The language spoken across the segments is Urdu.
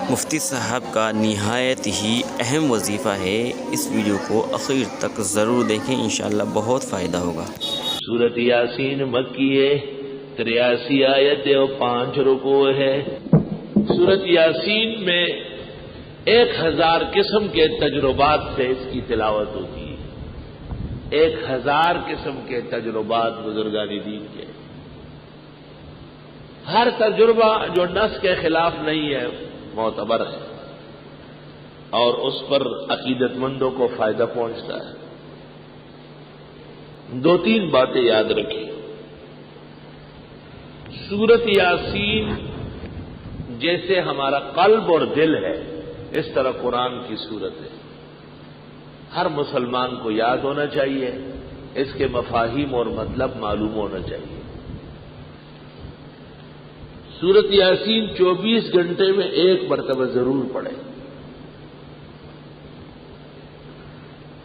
مفتی صاحب کا نہایت ہی اہم وظیفہ ہے، اس ویڈیو کو آخر تک ضرور دیکھیں، انشاءاللہ بہت فائدہ ہوگا۔ سورت یاسین مکی ہے، 83 آیت اور 5 رکوع ہے۔ سورت یاسین میں 1000 قسم کے تجربات سے اس کی تلاوت ہوتی ہے، 1000 قسم کے تجربات بزرگان دین کے۔ ہر تجربہ جو نص کے خلاف نہیں ہے معتبر ہے اور اس پر عقیدت مندوں کو فائدہ پہنچتا ہے۔ 2-3 باتیں یاد رکھیں۔ سورت یاسین جیسے ہمارا قلب اور دل ہے، اس طرح قرآن کی سورت ہے، ہر مسلمان کو یاد ہونا چاہیے، اس کے مفاہیم اور مطلب معلوم ہونا چاہیے۔ سورت یاسین 24 گھنٹے میں ایک مرتبہ ضرور پڑھیں۔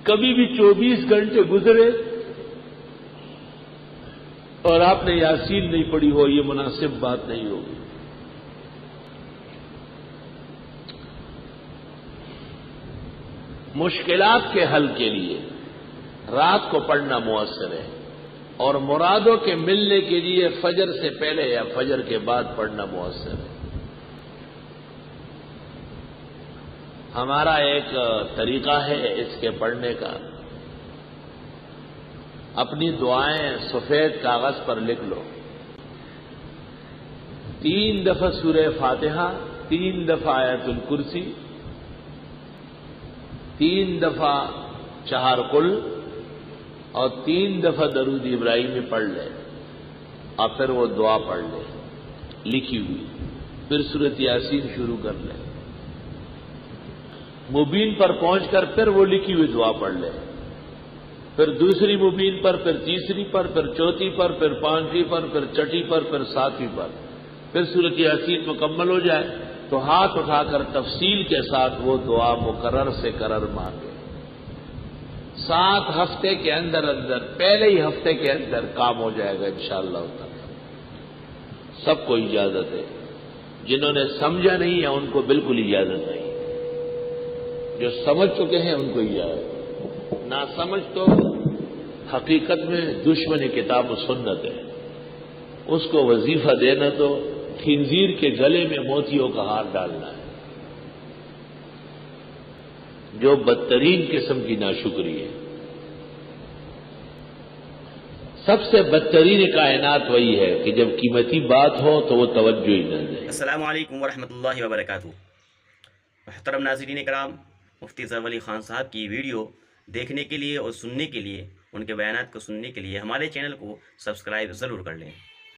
کبھی بھی 24 گھنٹے گزرے اور آپ نے یاسین نہیں پڑھی ہو، یہ مناسب بات نہیں ہوگی۔ مشکلات کے حل کے لیے رات کو پڑھنا مؤثر ہے، اور مرادوں کے ملنے کے لیے فجر سے پہلے یا فجر کے بعد پڑھنا مؤثر ہے۔ ہمارا ایک طریقہ ہے اس کے پڑھنے کا، اپنی دعائیں سفید کاغذ پر لکھ لو، 3 دفعہ سورہ فاتحہ، 3 دفعہ آیت الکرسی، 3 دفعہ 4 قل اور 3 دفعہ درود ابراہیمی پڑھ لے، اور پھر وہ دعا پڑھ لے لکھی ہوئی، پھر سورت یاسین شروع کر لے، مبین پر پہنچ کر پھر وہ لکھی ہوئی دعا پڑھ لے، پھر دوسری مبین پر، پھر تیسری پر، پھر چوتھی پر، پھر 5ویں پر، پھر چھٹی پر، پھر 7ویں پر، پھر سورت یاسین مکمل ہو جائے تو ہاتھ اٹھا کر تفصیل کے ساتھ وہ دعا مقرر سے قرر مانگے۔ 7 ہفتے کے اندر پہلے ہی ہفتے کے اندر کام ہو جائے گا انشاءاللہ تعالی۔ سب کو اجازت ہے، جنہوں نے سمجھا نہیں ہے ان کو بالکل اجازت نہیں، جو سمجھ چکے ہیں ان کو اجازت، نہ سمجھ تو حقیقت میں دشمن کتاب و سنت ہے، اس کو وظیفہ دینا تو خنزیر کے گلے میں موتیوں کا ہار ڈالنا ہے، جو بدترین قسم کی ناشکری ہے۔ سب سے بدترین کائنات وہی ہے کہ جب قیمتی بات ہو تو وہ توجہ ہی نہ دے۔ السلام علیکم ورحمۃ اللہ وبرکاتہ۔ محترم ناظرین کرام، مفتی ظفر علی خان صاحب کی ویڈیو دیکھنے کے لیے اور سننے کے لیے، ان کے بیانات کو سننے کے لیے ہمارے چینل کو سبسکرائب ضرور کر لیں۔